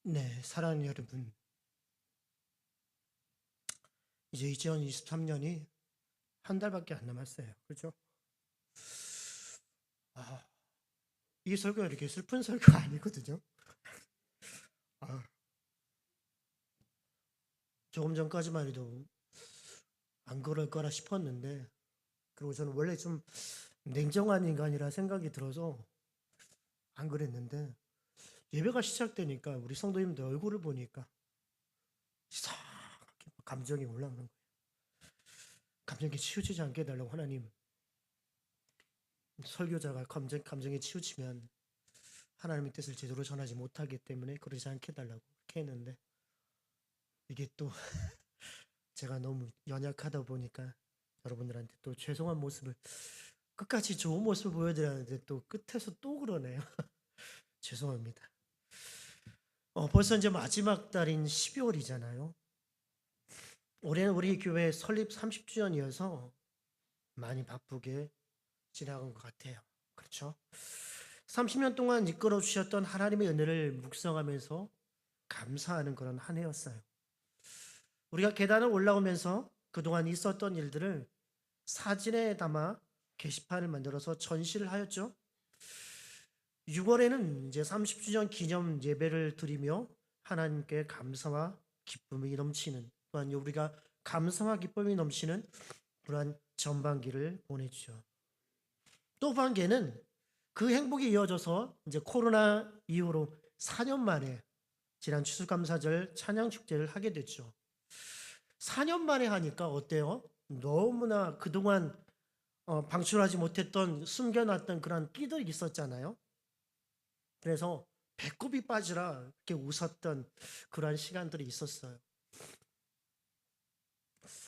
네, 사랑하는 여러분. 이제 2023년이 한 달밖에 안 남았어요. 그렇죠? 아, 이 설교가 이렇게 슬픈 설교가 아니거든요. 아, 조금 전까지만 해도 안 그럴 거라 싶었는데, 그리고 저는 원래 좀 냉정한 인간이라 생각이 들어서 안 그랬는데, 예배가 시작되니까 우리 성도님들 얼굴을 보니까 이상하게 감정이 올라오는 거예요. 감정이 치우치지 않게 해달라고 하나님, 설교자가 감정에 치우치면 하나님의 뜻을 제대로 전하지 못하기 때문에 그러지 않게 해달라고 이렇게 했는데, 이게 또 제가 너무 연약하다 보니까 여러분들한테 또 죄송한 모습을, 끝까지 좋은 모습을 보여드려야 하는데 또 끝에서 또 그러네요. 죄송합니다. 벌써 이제 마지막 달인 12월이잖아요. 올해는 우리 교회 설립 30주년이어서 많이 바쁘게 지나간 것 같아요. 그렇죠? 30년 동안 이끌어 주셨던 하나님의 은혜를 묵상하면서 감사하는 그런 한 해였어요. 우리가 계단을 올라오면서 그동안 있었던 일들을 사진에 담아 게시판을 만들어서 전시를 하였죠. 6월에는 이제 30주년 기념 예배를 드리며 하나님께 감사와 기쁨이 넘치는, 또한 우리가 감사와 기쁨이 넘치는 그러한 전반기를 보내주죠. 또 반기에는 그 행복이 이어져서 이제 코로나 이후로 4년 만에 지난 추수감사절 찬양 축제를 하게 됐죠. 4년 만에 하니까 어때요? 너무나 그동안 방출하지 못했던, 숨겨놨던 그런 끼들이 있었잖아요. 그래서 배꼽이 빠지라 이렇게 웃었던 그러한 시간들이 있었어요.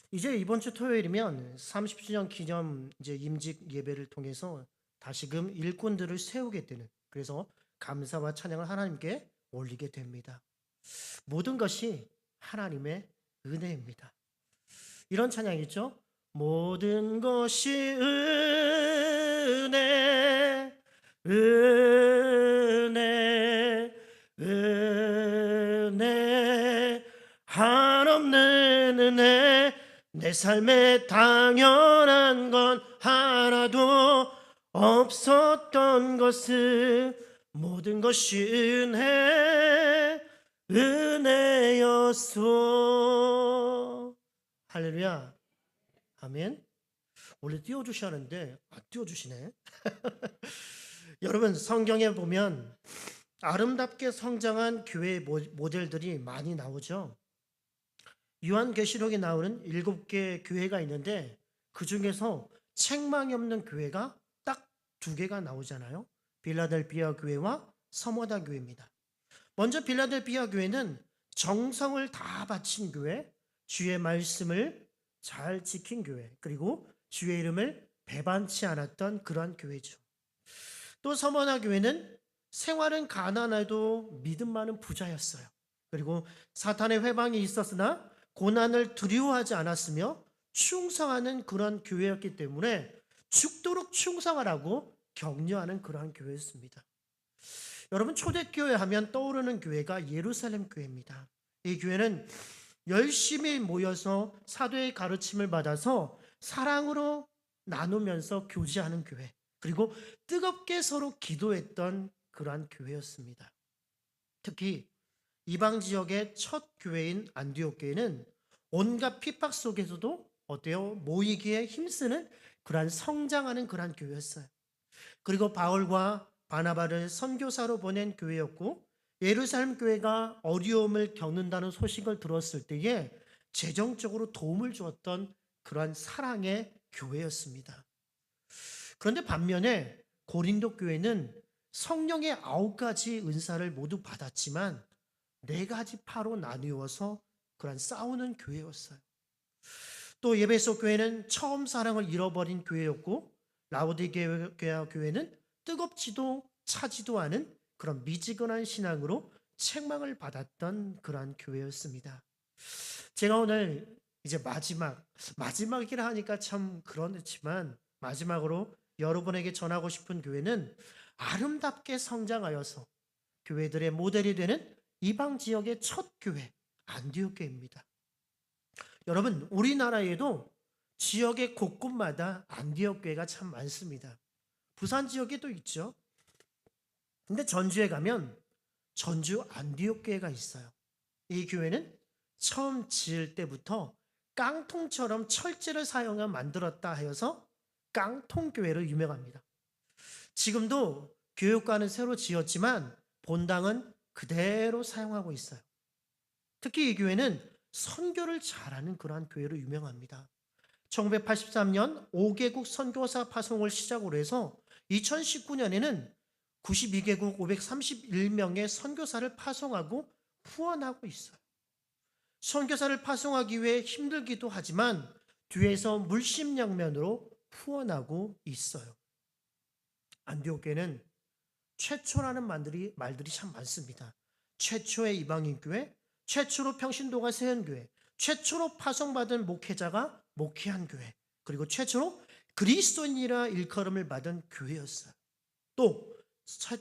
이제 이번 주 토요일이면 30주년 기념 이제 임직 예배를 통해서 다시금 일꾼들을 세우게 되는, 그래서 감사와 찬양을 하나님께 올리게 됩니다. 모든 것이 하나님의 은혜입니다. 이런 찬양이 있죠. 모든 것이 은혜, 은혜, 은혜, 한없는 은혜. 내 삶에 당연한 건 하나도 없었던 것은 모든 것이 은혜, 은혜였소. 할렐루야. 아멘. 원래 띄워주셔야 하는데 안 띄워주시네. 여러분, 성경에 보면 아름답게 성장한 교회의 모델들이 많이 나오죠. 요한계시록에 나오는 7개 교회가 있는데 그 중에서 책망이 없는 교회가 딱 2개가 나오잖아요. 빌라델비아 교회와 서머다 교회입니다. 먼저 빌라델비아 교회는 정성을 다 바친 교회, 주의 말씀을 잘 지킨 교회, 그리고 주의 이름을 배반치 않았던 그러한 교회죠. 또 서머나 교회는 생활은 가난해도 믿음 많은 부자였어요. 그리고 사탄의 회방이 있었으나 고난을 두려워하지 않았으며 충성하는 그런 교회였기 때문에 죽도록 충성하라고 격려하는 그러한 교회였습니다. 여러분, 초대교회 하면 떠오르는 교회가 예루살렘 교회입니다. 이 교회는 열심히 모여서 사도의 가르침을 받아서 사랑으로 나누면서 교제하는 교회, 그리고 뜨겁게 서로 기도했던 그러한 교회였습니다. 특히 이방 지역의 첫 교회인 안디옥 교회는 온갖 핍박 속에서도 어때요? 모이기에 힘쓰는 그러한 성장하는 그러한 교회였어요. 그리고 바울과 바나바를 선교사로 보낸 교회였고, 예루살렘 교회가 어려움을 겪는다는 소식을 들었을 때에 재정적으로 도움을 주었던 그러한 사랑의 교회였습니다. 그런데 반면에 고린도 교회는 성령의 9가지 은사를 모두 받았지만 4가지 파로 나누어서 그런 싸우는 교회였어요. 또 에베소 교회는 처음 사랑을 잃어버린 교회였고, 라오디게아 교회는 뜨겁지도 차지도 않은 그런 미지근한 신앙으로 책망을 받았던 그러한 교회였습니다. 제가 오늘 이제 마지막이라 하니까 참 그렇지만, 마지막으로 여러분에게 전하고 싶은 교회는 아름답게 성장하여서 교회들의 모델이 되는 이방 지역의 첫 교회 안디옥 교회입니다. 여러분, 우리나라에도 지역의 곳곳마다 안디옥 교회가 참 많습니다. 부산 지역에도 있죠. 근데 전주에 가면 전주 안디옥 교회가 있어요. 이 교회는 처음 지을 때부터 깡통처럼 철제를 사용해 만들었다 하여서 깡통교회로 유명합니다. 지금도 교육관은 새로 지었지만 본당은 그대로 사용하고 있어요. 특히 이 교회는 선교를 잘하는 그러한 교회로 유명합니다. 1983년 5개국 선교사 파송을 시작으로 해서 2019년에는 92개국 531명의 선교사를 파송하고 후원하고 있어요. 선교사를 파송하기 위해 힘들기도 하지만 뒤에서 물심양면으로 후원하고 있어요. 안디옥 교회는 최초라는 말들이 참 많습니다. 최초의 이방인 교회, 최초로 평신도가 세운 교회, 최초로 파송받은 목회자가 목회한 교회, 그리고 최초로 그리스도인이라 일컬음을 받은 교회였어요. 또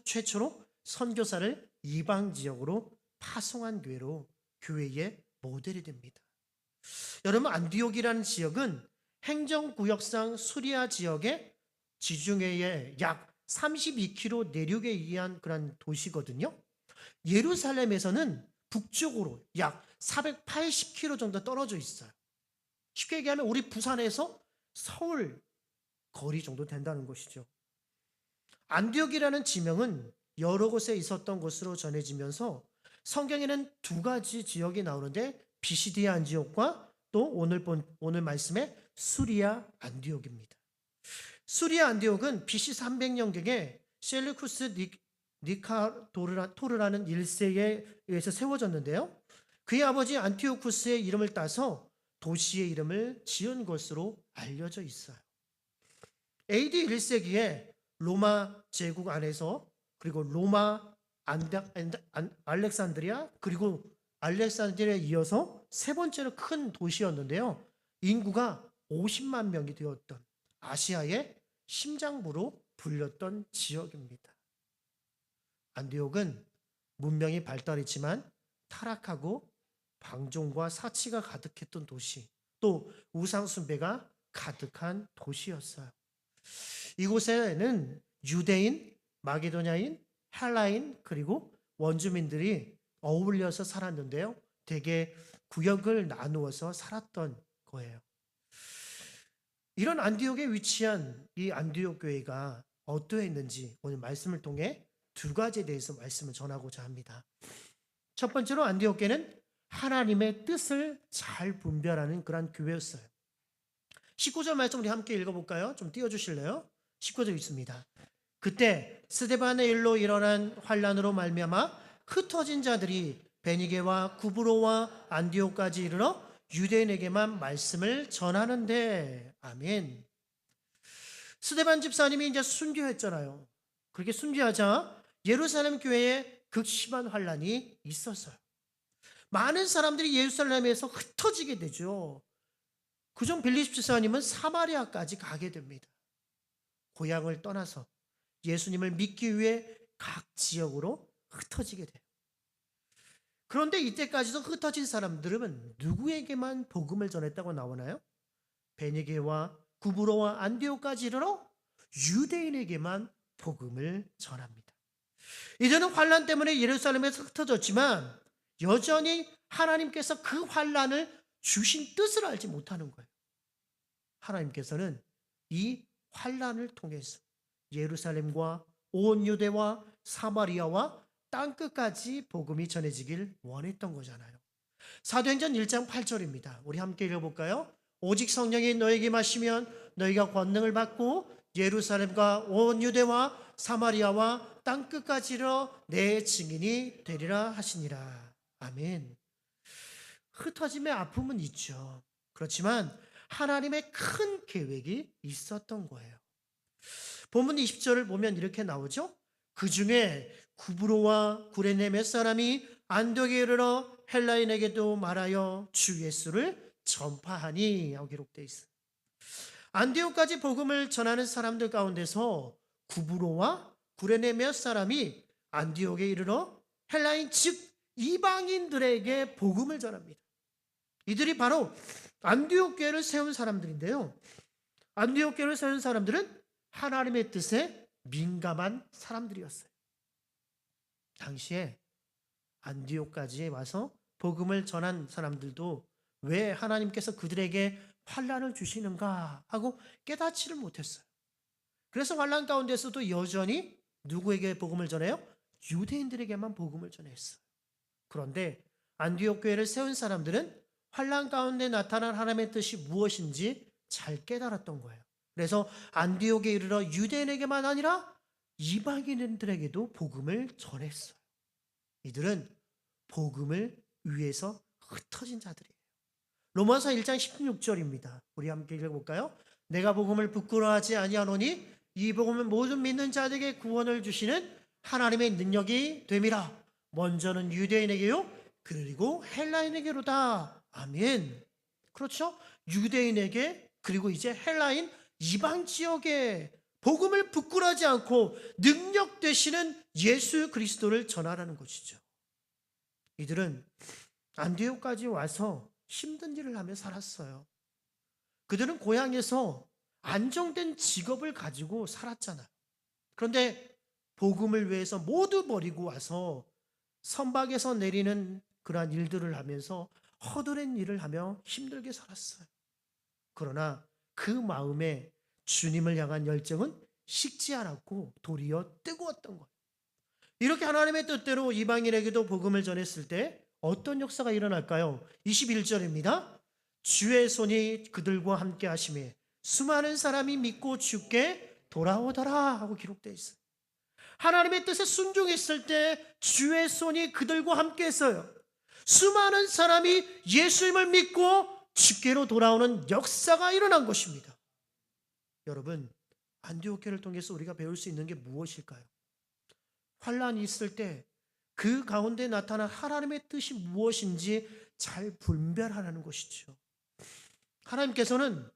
최초로 선교사를 이방 지역으로 파송한 교회로 교회의 모델이 됩니다. 여러분, 안디옥이라는 지역은 행정구역상 수리아 지역의 지중해의 약 32km 내륙에 위한 그런 도시거든요. 예루살렘에서는 북쪽으로 약 480km 정도 떨어져 있어요. 쉽게 얘기하면 우리 부산에서 서울 거리 정도 된다는 것이죠. 안디옥이라는 지명은 여러 곳에 있었던 것으로 전해지면서 성경에는 두 가지 지역이 나오는데 비시디아 안디옥과 또 오늘 말씀의 수리아 안디옥입니다. 수리아 안디옥은 BC 300년경에 셀루쿠스 니카토르라는 1세에 의해서 세워졌는데요. 그의 아버지 안티오쿠스의 이름을 따서 도시의 이름을 지은 것으로 알려져 있어요. AD 1세기에 로마 제국 안에서 그리고 로마 알렉산드리아 그리고 알렉산드리아에 이어서 세 번째로 큰 도시였는데요. 인구가 50만 명이 되었던 아시아의 심장부로 불렸던 지역입니다. 안디옥은 문명이 발달했지만 타락하고 방종과 사치가 가득했던 도시, 또 우상숭배가 가득한 도시였어요. 이곳에는 유대인, 마게도냐인, 헬라인 그리고 원주민들이 어울려서 살았는데요. 대개 구역을 나누어서 살았던 거예요. 이런 안디옥에 위치한 이 안디옥 교회가 어떠했는지 오늘 말씀을 통해 두 가지에 대해서 말씀을 전하고자 합니다. 첫 번째로 안디옥 교회는 하나님의 뜻을 잘 분별하는 그런 교회였어요. 19절 말씀 우리 함께 읽어볼까요? 좀 띄워주실래요? 19절 있습니다. 그때 스데반의 일로 일어난 환란으로 말미암아 흩어진 자들이 베니게와 구브로와 안디옥까지 이르러 유대인에게만 말씀을 전하는데. 아멘. 스데반 집사님이 이제 순교했잖아요. 그렇게 순교하자 예루살렘 교회에 극심한 환란이 있었어요. 많은 사람들이 예루살렘에서 흩어지게 되죠. 그중 빌립 집사님은 사마리아까지 가게 됩니다. 고향을 떠나서 예수님을 믿기 위해 각 지역으로 흩어지게 돼요. 그런데 이때까지도 흩어진 사람들은 누구에게만 복음을 전했다고 나오나요? 베니게와 구브로와 안디옥까지 이르러 유대인에게만 복음을 전합니다. 이제는 환란 때문에 예루살렘에서 흩어졌지만 여전히 하나님께서 그 환란을 주신 뜻을 알지 못하는 거예요. 하나님께서는 이 환란을 통해서 예루살렘과 온 유대와 사마리아와 땅끝까지 복음이 전해지길 원했던 거잖아요. 사도행전 1장 8절입니다. 우리 함께 읽어볼까요? 오직 성령이 너에게 마시면 너희가 권능을 받고 예루살렘과 온 유대와 사마리아와 땅끝까지 이르러 내 증인이 되리라 하시니라. 아멘. 흩어짐의 아픔은 있죠. 그렇지만 하나님의 큰 계획이 있었던 거예요. 본문 20절을 보면 이렇게 나오죠. 그 중에 구브로와 구레네 몇 사람이 안디옥에 이르러 헬라인에게도 말하여 주 예수를 전파하니 하고 기록되어 있어요. 안디옥까지 복음을 전하는 사람들 가운데서 구브로와 구레네 몇 사람이 안디옥에 이르러 헬라인 즉 이방인들에게 복음을 전합니다. 이들이 바로 안디옥 교회를 세운 사람들인데요. 안디옥 교회를 세운 사람들은 하나님의 뜻에 민감한 사람들이었어요. 당시에 안디옥까지 와서 복음을 전한 사람들도 왜 하나님께서 그들에게 환난을 주시는가 하고 깨닫지를 못했어요. 그래서 환난 가운데서도 여전히 누구에게 복음을 전해요? 유대인들에게만 복음을 전했어요. 그런데 안디옥 교회를 세운 사람들은 환난 가운데 나타난 하나님의 뜻이 무엇인지 잘 깨달았던 거예요. 그래서 안디옥에 이르러 유대인에게만 아니라 이방인들에게도 복음을 전했어요. 이들은 복음을 위해서 흩어진 자들이에요. 로마서 1장 16절입니다. 우리 함께 읽어볼까요? 내가 복음을 부끄러워하지 아니하노니 이 복음은 모든 믿는 자들에게 구원을 주시는 하나님의 능력이 됨이라. 먼저는 유대인에게요, 그리고 헬라인에게로다. 아멘. 그렇죠? 유대인에게, 그리고 이제 헬라인 이방 지역에 복음을 부끄러워하지 않고 능력 되시는 예수 그리스도를 전하라는 것이죠. 이들은 안디옥까지 와서 힘든 일을 하며 살았어요. 그들은 고향에서 안정된 직업을 가지고 살았잖아요. 그런데 복음을 위해서 모두 버리고 와서 선박에서 내리는 그러한 일들을 하면서 허드렛 일을 하며 힘들게 살았어요. 그러나 그 마음에 주님을 향한 열정은 식지 않았고 도리어 뜨거웠던 거예요. 이렇게 하나님의 뜻대로 이방인에게도 복음을 전했을 때 어떤 역사가 일어날까요? 21절입니다. 주의 손이 그들과 함께 하심에 수많은 사람이 믿고 주께 돌아오더라 하고 기록되어 있어요. 하나님의 뜻에 순종했을 때 주의 손이 그들과 함께 했어요. 수많은 사람이 예수님을 믿고 주께로 돌아오는 역사가 일어난 것입니다. 여러분, 안디옥 교회를 통해서 우리가 배울 수 있는 게 무엇일까요? 환란이 있을 때 그 가운데 나타난 하나님의 뜻이 무엇인지 잘 분별하라는 것이죠. 하나님께서는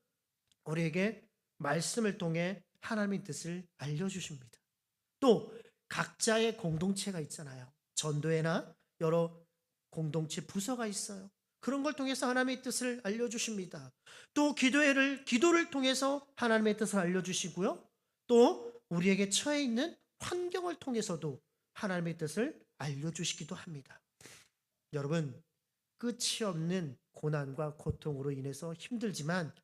우리에게 말씀을 통해 하나님의 뜻을 알려주십니다. 또 각자의 공동체가 있잖아요. 전도회나 여러 공동체 부서가 있어요. 그런 걸 통해서 하나님의 뜻을 알려주십니다. 또 기도를 통해서 하나님의 뜻을 알려주시고요. 또 우리에게 처해 있는 환경을 통해서도 하나님의 뜻을 알려주시기도 합니다. 여러분, 끝이 없는 고난과 고통으로 인해서 힘들지만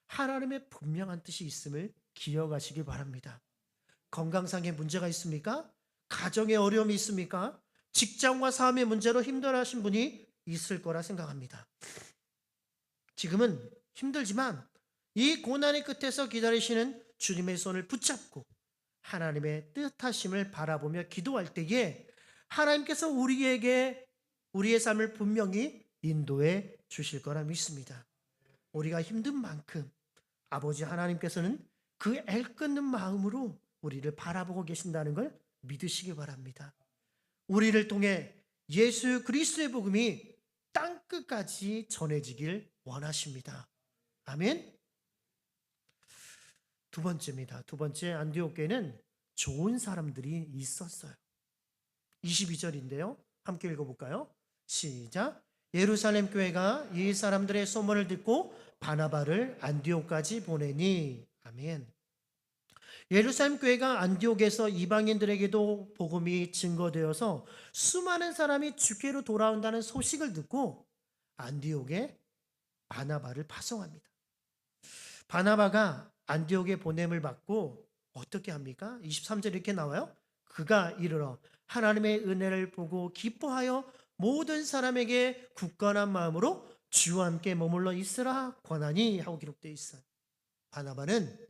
하나님의 분명한 뜻이 있음을 기억하시기 바랍니다. 건강상의 문제가 있습니까? 가정에 어려움이 있습니까? 직장과 삶의 문제로 힘들어하신 분이 있을 거라 생각합니다. 지금은 힘들지만 이 고난의 끝에서 기다리시는 주님의 손을 붙잡고 하나님의 뜻하심을 바라보며 기도할 때에 하나님께서 우리에게 우리의 삶을 분명히 인도해 주실 거라 믿습니다. 우리가 힘든 만큼 아버지 하나님께서는 그 애끓는 마음으로 우리를 바라보고 계신다는 걸 믿으시기 바랍니다. 우리를 통해 예수 그리스도의 복음이 땅끝까지 전해지길 원하십니다. 아멘. 두 번째입니다. 두 번째, 안디옥 교회는 좋은 사람들이 있었어요. 22절인데요. 함께 읽어볼까요? 시작. 예루살렘 교회가 이 사람들의 소문을 듣고 바나바를 안디옥까지 보내니. 아멘. 예루살렘 교회가 안디옥에서 이방인들에게도 복음이 증거되어서 수많은 사람이 주께로 돌아온다는 소식을 듣고 안디옥에 바나바를 파송합니다. 바나바가 안디옥에 보냄을 받고 어떻게 합니까? 23절 이렇게 나와요. 그가 이르러 하나님의 은혜를 보고 기뻐하여 모든 사람에게 굳건한 마음으로 주와 함께 머물러 있으라 권하니 하고 기록되어 있어요. 바나바는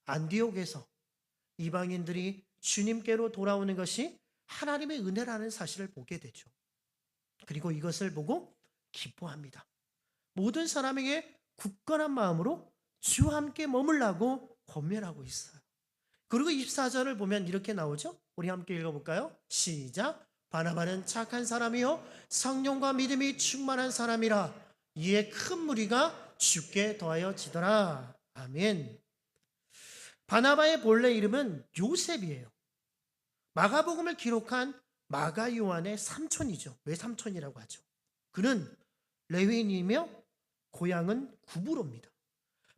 안디옥에서 이방인들이 주님께로 돌아오는 것이 하나님의 은혜라는 사실을 보게 되죠. 그리고 이것을 보고 기뻐합니다. 모든 사람에게 굳건한 마음으로 주와 함께 머물라고 권면하고 있어요. 그리고 24절을 보면 이렇게 나오죠. 우리 함께 읽어볼까요? 시작. 바나바는 착한 사람이요 성령과 믿음이 충만한 사람이라 이에 큰 무리가 주께 더하여 지더라. 아멘. 바나바의 본래 이름은 요셉이에요. 마가복음을 기록한 마가 요한의 삼촌이죠. 외삼촌이라고 하죠. 그는 레위인이며 고향은 구브로입니다.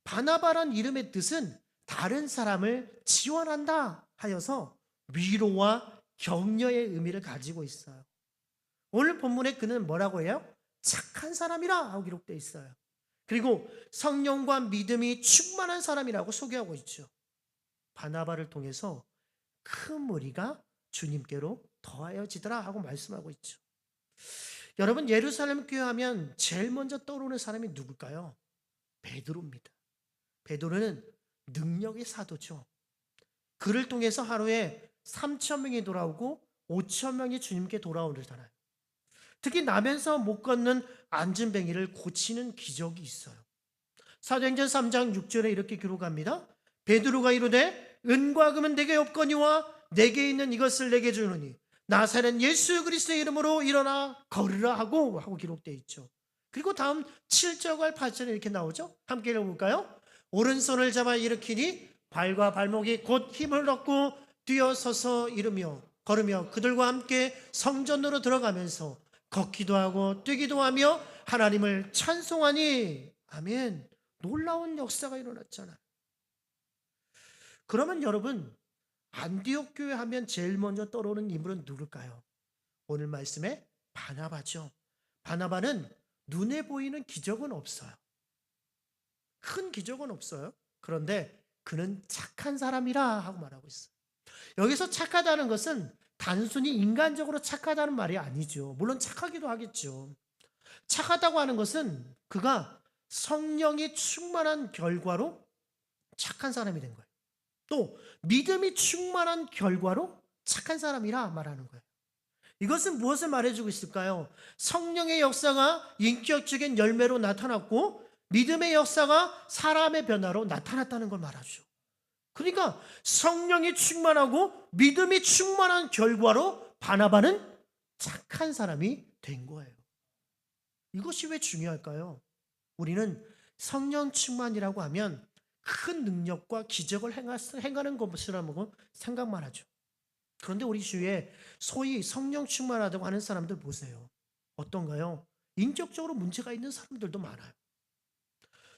바나바란 이름의 뜻은 다른 사람을 지원한다 하여서 위로와 격려의 의미를 가지고 있어요. 오늘 본문에 그는 뭐라고 해요? 착한 사람이라 하고 기록되어 있어요. 그리고 성령과 믿음이 충만한 사람이라고 소개하고 있죠. 바나바를 통해서 큰 무리가 주님께로 더하여지더라 하고 말씀하고 있죠. 여러분, 예루살렘 교회 하면 제일 먼저 떠오르는 사람이 누굴까요? 베드로입니다. 베드로는 능력의 사도죠. 그를 통해서 하루에 3,000명이 돌아오고 5,000명이 주님께 돌아오잖아요. 특히 나면서 못 걷는 안진뱅이를 고치는 기적이 있어요. 사도행전 3장 6절에 이렇게 기록합니다. 베드로가 이르되 은과 금은 내게 없거니와 내게 있는 이것을 내게 주노니 나사렛 예수 그리스도의 이름으로 일어나 걸으라 하고 기록되어 있죠. 그리고 다음 7절과 8절에 이렇게 나오죠. 함께 읽어볼까요? 오른손을 잡아 일으키니 발과 발목이 곧 힘을 얻고 뛰어서서 걸으며 그들과 함께 성전으로 들어가면서 걷기도 하고 뛰기도 하며 하나님을 찬송하니 아멘. 놀라운 역사가 일어났잖아요. 그러면 여러분, 안디옥 교회 하면 제일 먼저 떠오르는 인물은 누굴까요? 오늘 말씀에 바나바죠. 바나바는 눈에 보이는 기적은 없어요. 큰 기적은 없어요. 그런데 그는 착한 사람이라 하고 말하고 있어요. 여기서 착하다는 것은 단순히 인간적으로 착하다는 말이 아니죠. 물론 착하기도 하겠죠. 착하다고 하는 것은 그가 성령이 충만한 결과로 착한 사람이 된 거예요. 또 믿음이 충만한 결과로 착한 사람이라 말하는 거예요. 이것은 무엇을 말해주고 있을까요? 성령의 역사가 인격적인 열매로 나타났고 믿음의 역사가 사람의 변화로 나타났다는 걸 말하죠. 그러니까 성령이 충만하고 믿음이 충만한 결과로 바나바는 착한 사람이 된 거예요. 이것이 왜 중요할까요? 우리는 성령 충만이라고 하면 큰 능력과 기적을 행하는 것이라고 생각만 하죠. 그런데 우리 주위에 소위 성령 충만하다고 하는 사람들 보세요. 어떤가요? 인격적으로 문제가 있는 사람들도 많아요.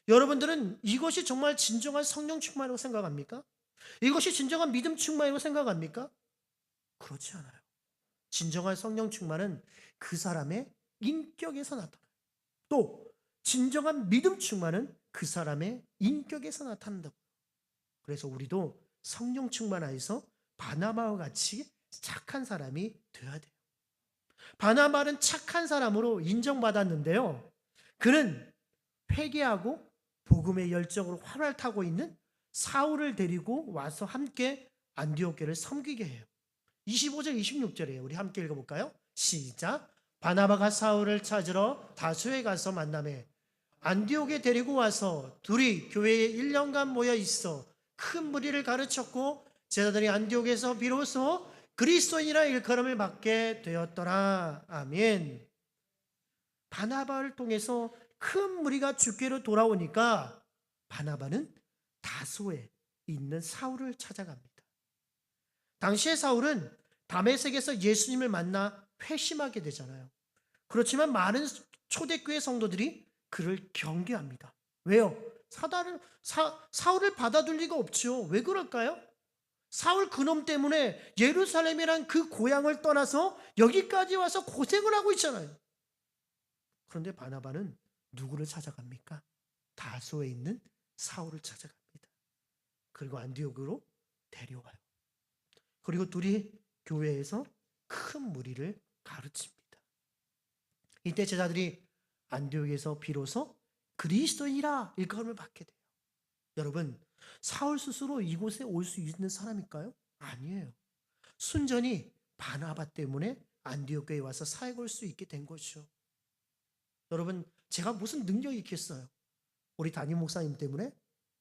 여러분들은 이것이 정말 진정한 성령 충만이라고 생각합니까? 이것이 진정한 믿음 충만이라고 생각합니까? 그렇지 않아요. 진정한 성령 충만은 그 사람의 인격에서 나타나요. 또 진정한 믿음 충만은 그 사람의 인격에서 나타난다고. 그래서 우리도 성령 충만하여서 바나바와 같이 착한 사람이 되어야 돼요. 바나바는 착한 사람으로 인정받았는데요. 그는 회개하고 복음의 열정으로 활활 타고 있는 사울을 데리고 와서 함께 안디옥 교회를 섬기게 해요. 25절 26절이에요. 우리 함께 읽어볼까요? 시작. 바나바가 사울을 찾으러 다소에 가서 만나매 안디옥에 데리고 와서 둘이 교회에 1년간 모여 있어 큰 무리를 가르쳤고 제자들이 안디옥에서 비로소 그리스도인이라 일컬음을 받게 되었더라. 아멘. 바나바를 통해서 큰 무리가 주께로 돌아오니까 바나바는 다소에 있는 사울을 찾아갑니다. 당시에 사울은 다메섹에서 예수님을 만나 회심하게 되잖아요. 그렇지만 많은 초대교회 성도들이 그를 경계합니다. 왜요? 사울을 받아둘 리가 없죠. 왜 그럴까요? 사울 그놈 때문에 예루살렘이란 그 고향을 떠나서 여기까지 와서 고생을 하고 있잖아요. 그런데 바나바는 누구를 찾아갑니까? 다소에 있는 사울을 찾아갑니다. 그리고 안디옥으로 데려와요. 그리고 둘이 교회에서 큰 무리를 가르칩니다. 이때 제자들이 안디옥에서 비로소 그리스도인이라 일컬음을 받게 돼요. 여러분, 사울 스스로 이곳에 올 수 있는 사람일까요? 아니에요. 순전히 바나바 때문에 안디옥 교회에 와서 사역할 수 있게 된 거죠. 여러분, 제가 무슨 능력이 있겠어요? 우리 담임 목사님 때문에,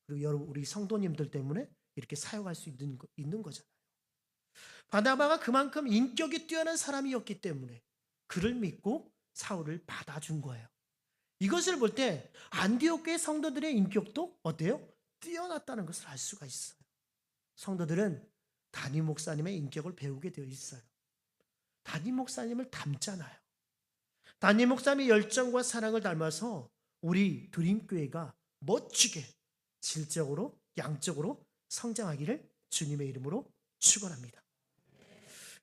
그리고 여러분 우리 성도님들 때문에 이렇게 사역할 수 있는 거잖아요. 바나바가 그만큼 인격이 뛰어난 사람이었기 때문에 그를 믿고 사울을 받아준 거예요. 이것을 볼 때 안디옥 교회 성도들의 인격도 어때요? 뛰어났다는 것을 알 수가 있어요. 성도들은 담임 목사님의 인격을 배우게 되어 있어요. 담임 목사님을 닮잖아요. 담임 목사님의 열정과 사랑을 닮아서 우리 드림교회가 멋지게 질적으로 양적으로 성장하기를 주님의 이름으로 축원합니다.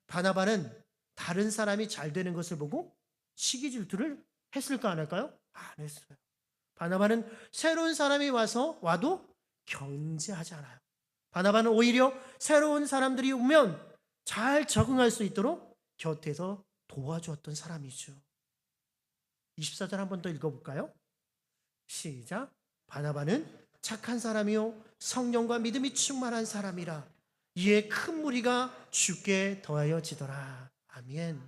바나바는 다른 사람이 잘 되는 것을 보고 시기 질투를 했을까 안 할까요? 안 했어요. 바나바는 새로운 사람이 와도 견제하지 않아요. 바나바는 오히려 새로운 사람들이 오면 잘 적응할 수 있도록 곁에서 도와주었던 사람이죠. 24절 한 번 더 읽어볼까요? 시작. 바나바는 착한 사람이요 성령과 믿음이 충만한 사람이라 이에 큰 무리가 주께 더하여지더라. 아멘.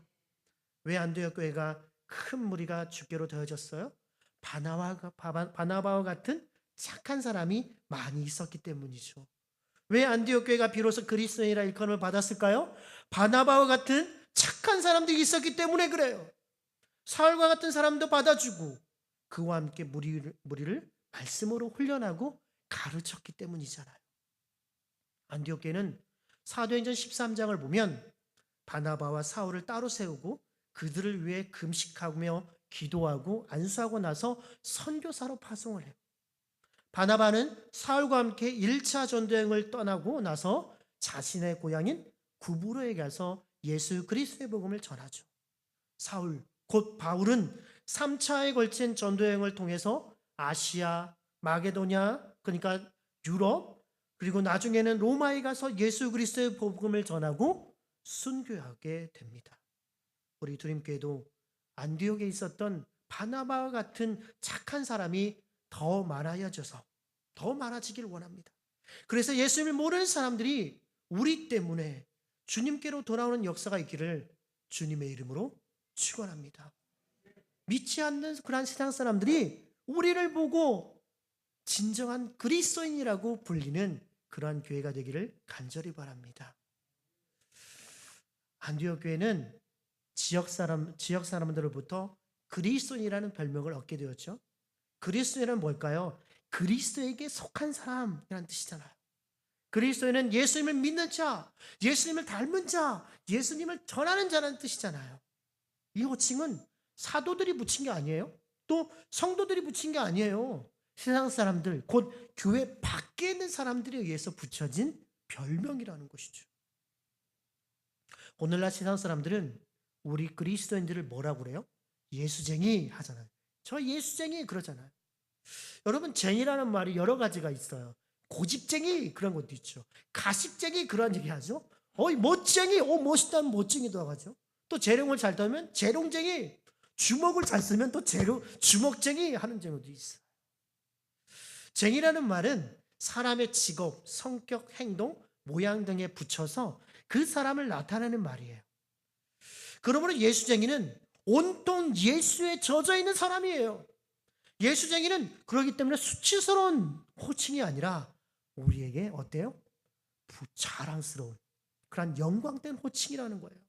왜 안디옥 교회가 큰 무리가 주께로 더해졌어요? 바나바와 같은 착한 사람이 많이 있었기 때문이죠. 왜 안디옥 교회가 비로소 그리스도인이라 일컬음을 받았을까요? 바나바와 같은 착한 사람들이 있었기 때문에 그래요. 사울과 같은 사람도 받아주고 그와 함께 무리를 말씀으로 훈련하고 가르쳤기 때문이잖아요. 안디옥 교회는 사도행전 13장을 보면 바나바와 사울을 따로 세우고 그들을 위해 금식하며 기도하고 안수하고 나서 선교사로 파송을 해요. 바나바는 사울과 함께 1차 전도여행을 떠나고 나서 자신의 고향인 구브로에 가서 예수 그리스도의 복음을 전하죠. 사울, 곧 바울은 3차에 걸친 전도여행을 통해서 아시아, 마게도냐, 그러니까 유럽, 그리고 나중에는 로마에 가서 예수 그리스도의 복음을 전하고 순교하게 됩니다. 우리 드림교회도 안디옥에 있었던 바나바와 같은 착한 사람이 더 많아져서 더 많아지길 원합니다. 그래서 예수님을 모르는 사람들이 우리 때문에 주님께로 돌아오는 역사가 있기를 주님의 이름으로 축원합니다. 믿지 않는 그런 세상 사람들이 우리를 보고 진정한 그리스도인이라고 불리는 그러한 교회가 되기를 간절히 바랍니다. 안디옥 교회는 지역 사람들로부터 그리스도인이라는 별명을 얻게 되었죠. 그리스도인은 뭘까요? 그리스도에게 속한 사람이라는 뜻이잖아요. 그리스도인은 예수님을 믿는 자, 예수님을 닮은 자, 예수님을 전하는 자라는 뜻이잖아요. 이 호칭은 사도들이 붙인 게 아니에요. 또 성도들이 붙인 게 아니에요. 세상 사람들, 곧 교회 밖에 있는 사람들에 의해서 붙여진 별명이라는 것이죠. 오늘날 세상 사람들은 우리 그리스도인들을 뭐라고 그래요? 예수쟁이 하잖아요. 저 예수쟁이 그러잖아요. 여러분, 쟁이라는 말이 여러 가지가 있어요. 고집쟁이 그런 것도 있죠. 가십쟁이 그런 얘기 하죠. 멋쟁이, 멋있다는 멋쟁이도 하죠. 또 재롱을 잘 따면 재롱쟁이, 주먹을 잘 쓰면 또 주먹쟁이 하는 경우도 있어요. 쟁이라는 말은 사람의 직업, 성격, 행동, 모양 등에 붙여서 그 사람을 나타내는 말이에요. 그러므로 예수쟁이는 온통 예수에 젖어 있는 사람이에요. 예수쟁이는 그렇기 때문에 수치스러운 호칭이 아니라 우리에게 어때요? 자랑스러운 그런 영광된 호칭이라는 거예요.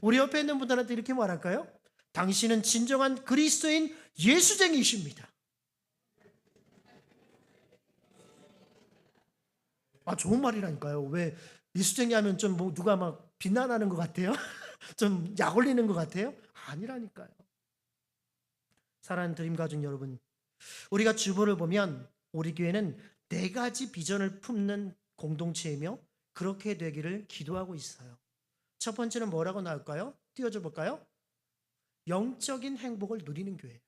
우리 옆에 있는 분들한테 이렇게 말할까요? 당신은 진정한 그리스도인 예수쟁이이십니다. 좋은 말이라니까요. 왜 예수쟁이 하면 좀 누가 막 비난하는 것 같아요? 좀 약 올리는 것 같아요? 아니라니까요. 사랑하는 드림 가족 여러분, 우리가 주보를 보면 우리 교회는 4가지 비전을 품는 공동체이며 그렇게 되기를 기도하고 있어요. 첫 번째는 뭐라고 나올까요? 띄워줘 볼까요? 영적인 행복을 누리는 교회.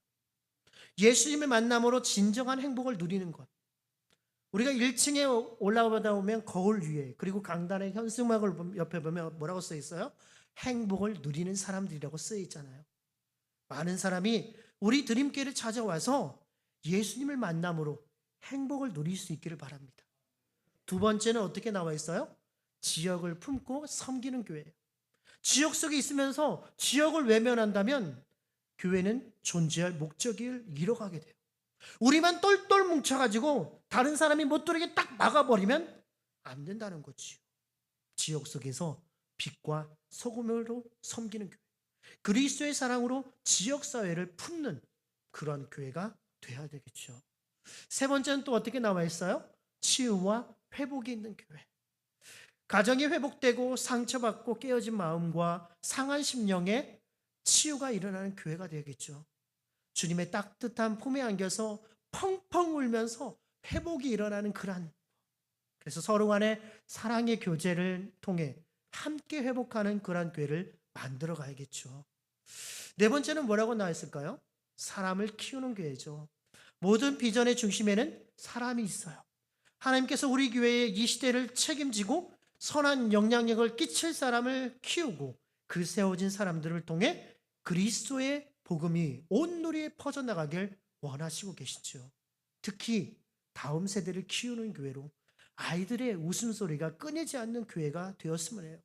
예수님의 만남으로 진정한 행복을 누리는 것. 우리가 1층에 올라가다 보면 거울 위에 그리고 강단의 현수막을 옆에 보면 뭐라고 써 있어요? 행복을 누리는 사람들이라고 써 있잖아요. 많은 사람이 우리 드림교회를 찾아와서 예수님을 만남으로 행복을 누릴 수 있기를 바랍니다. 두 번째는 어떻게 나와 있어요? 지역을 품고 섬기는 교회예요. 지역 속에 있으면서 지역을 외면한다면 교회는 존재할 목적을 잃어가게 돼요. 우리만 똘똘 뭉쳐가지고 다른 사람이 못 들어오게 딱 막아버리면 안 된다는 거지요. 지역 속에서 빛과 소금으로 섬기는 교회, 그리스도의 사랑으로 지역사회를 품는 그런 교회가 돼야 되겠죠. 세 번째는 또 어떻게 나와 있어요? 치유와 회복이 있는 교회. 가정이 회복되고 상처받고 깨어진 마음과 상한 심령에 치유가 일어나는 교회가 되겠죠. 주님의 따뜻한 품에 안겨서 펑펑 울면서 회복이 일어나는 그래서 서로 간의 사랑의 교제를 통해 함께 회복하는 그러한 교회를 만들어 가야겠죠. 네 번째는 뭐라고 나와 있을까요? 사람을 키우는 교회죠. 모든 비전의 중심에는 사람이 있어요. 하나님께서 우리 교회의 이 시대를 책임지고 선한 영향력을 끼칠 사람을 키우고 그 세워진 사람들을 통해 그리스도의 복음이 온 누리에 퍼져나가길 원하시고 계시죠. 특히 다음 세대를 키우는 교회로 아이들의 웃음소리가 끊이지 않는 교회가 되었으면 해요.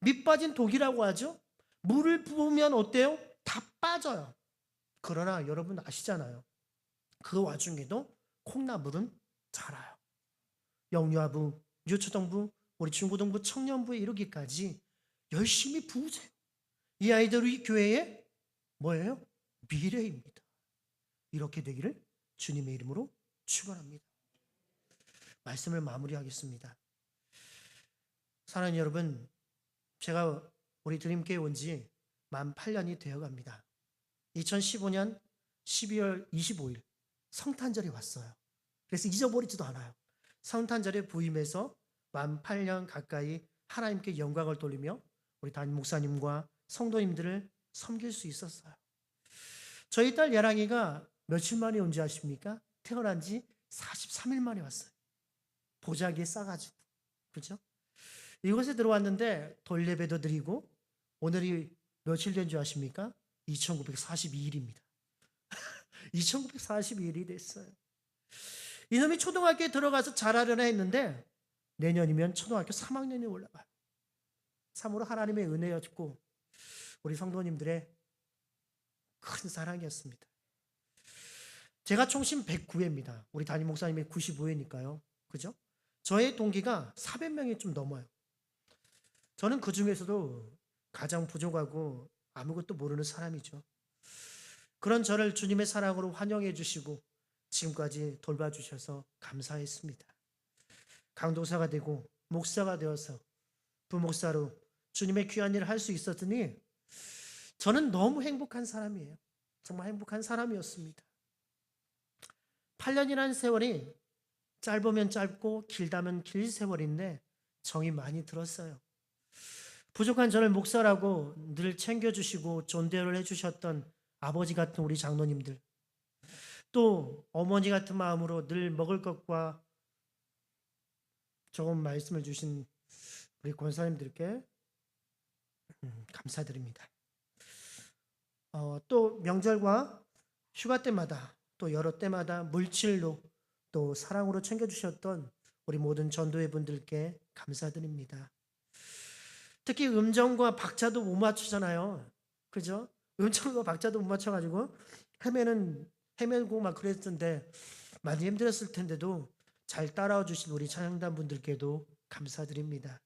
밑 빠진 독이라고 하죠. 물을 부으면 어때요? 다 빠져요. 그러나 여러분 아시잖아요. 그 와중에도 콩나물은 자라요. 영유아부, 유초등부, 우리 중고등부, 청년부에 이르기까지 열심히 부으세요. 이 아이들이 교회의 뭐예요? 미래입니다. 이렇게 되기를 주님의 이름으로 축원합니다. 말씀을 마무리하겠습니다. 사랑하는 여러분, 제가 우리 드림교회 온 지 만 8년이 되어갑니다. 2015년 12월 25일 성탄절이 왔어요. 그래서 잊어버리지도 않아요. 성탄절에 부임해서 만 8년 가까이 하나님께 영광을 돌리며 우리 담임 목사님과 성도님들을 섬길 수 있었어요. 저희 딸 예랑이가 며칠 만에 온 줄 아십니까? 태어난 지 43일 만에 왔어요. 보자기에 싸가지고. 그렇죠? 이곳에 들어왔는데 돌예배도 드리고 오늘이 며칠 된 줄 아십니까? 2942일입니다. 2942일이 됐어요. 이놈이 초등학교에 들어가서 잘하려나 했는데 내년이면 초등학교 3학년이 올라가요. 참으로 하나님의 은혜였고 우리 성도님들의 큰 사랑이었습니다. 제가 총신 109회입니다. 우리 담임 목사님이 95회니까요. 그죠? 저의 동기가 400명이 좀 넘어요. 저는 그 중에서도 가장 부족하고 아무것도 모르는 사람이죠. 그런 저를 주님의 사랑으로 환영해 주시고 지금까지 돌봐주셔서 감사했습니다. 강도사가 되고 목사가 되어서 부목사로 주님의 귀한 일을 할 수 있었더니 저는 너무 행복한 사람이에요. 정말 행복한 사람이었습니다. 8년이라는 세월이 짧으면 짧고 길다면 길 세월인데 정이 많이 들었어요. 부족한 저를 목사라고 늘 챙겨주시고 존대를 해주셨던 아버지 같은 우리 장로님들, 또 어머니 같은 마음으로 늘 먹을 것과 좋은 말씀을 주신 우리 권사님들께 감사드립니다. 또 명절과 휴가 때마다 또 여러 때마다 물질로 또 사랑으로 챙겨주셨던 우리 모든 전도회 분들께 감사드립니다. 특히 음정과 박자도 못 맞추잖아요. 그죠? 음정과 박자도 못 맞춰가지고 헤매고 막 그랬던데 많이 힘들었을 텐데도 잘 따라와 주신 우리 찬양단 분들께도 감사드립니다.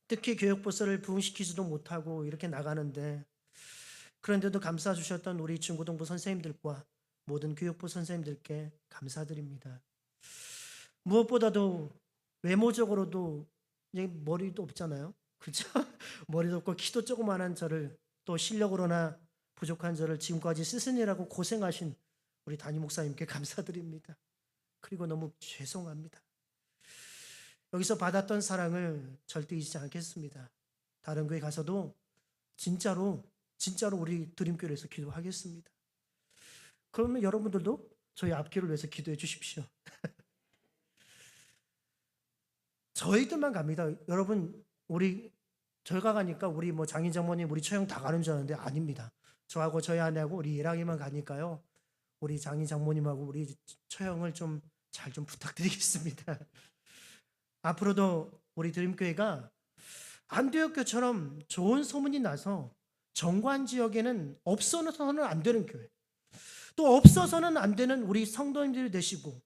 특히 교육보서를 부흥시키지도 못하고 이렇게 나가는데 그런데도 감싸 주셨던 우리 중고등부 선생님들과 모든 교육부 선생님들께 감사드립니다. 무엇보다도 외모적으로도 머리도 없잖아요. 그렇죠? 머리도 없고 키도 조그만한 저를 또 실력으로나 부족한 저를 지금까지 스승이라고 고생하신 우리 담임 목사님께 감사드립니다. 그리고 너무 죄송합니다. 여기서 받았던 사랑을 절대 잊지 않겠습니다. 다른 교회 가서도 진짜로 우리 드림교회에서 기도하겠습니다. 그러면 여러분들도 저희 앞길을 위해서 기도해 주십시오. 저희들만 갑니다. 여러분, 저희가 가니까 우리 뭐 장인 장모님, 우리 처형 다 가는 줄 아는데 아닙니다. 저하고 저희 아내하고 우리 예랑이만 가니까요. 우리 장인 장모님하고 우리 처형을 좀 잘 좀 부탁드리겠습니다. 앞으로도 우리 드림교회가 안디옥교처럼 좋은 소문이 나서 정관 지역에는 없어서는 안 되는 교회, 또 없어서는 안 되는 우리 성도님들이 되시고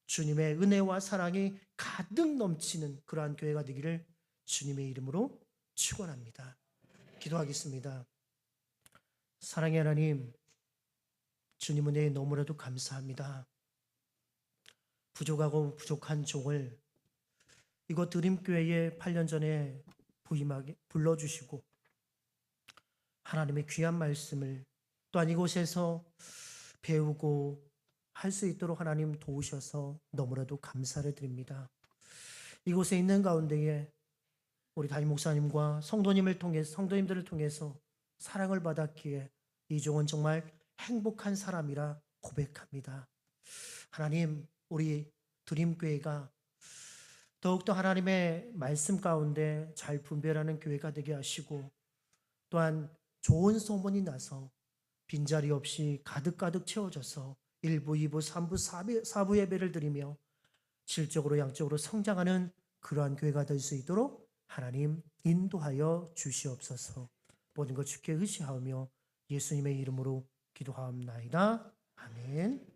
주님의 은혜와 사랑이 가득 넘치는 그러한 교회가 되기를 주님의 이름으로 축원합니다. 기도하겠습니다. 사랑의 하나님, 주님 은혜에 너무나도 감사합니다. 부족하고 부족한 종을 이곳 드림교회에 8년 전에 부임하게 불러주시고 하나님의 귀한 말씀을 또한 이곳에서 배우고 할 수 있도록 하나님 도우셔서 너무나도 감사를 드립니다. 이곳에 있는 가운데에 우리 담임 목사님과 성도님들을 통해서 사랑을 받았기에 이종은 정말 행복한 사람이라 고백합니다. 하나님, 우리 드림교회가 더욱더 하나님의 말씀 가운데 잘 분별하는 교회가 되게 하시고 또한 좋은 소문이 나서 빈자리 없이 가득가득 채워져서 1부, 2부, 3부, 4부 예배를 드리며 질적으로 양적으로 성장하는 그러한 교회가 될 수 있도록 하나님 인도하여 주시옵소서. 모든 것 주께 의지하며 예수님의 이름으로 기도하옵나이다. 아멘.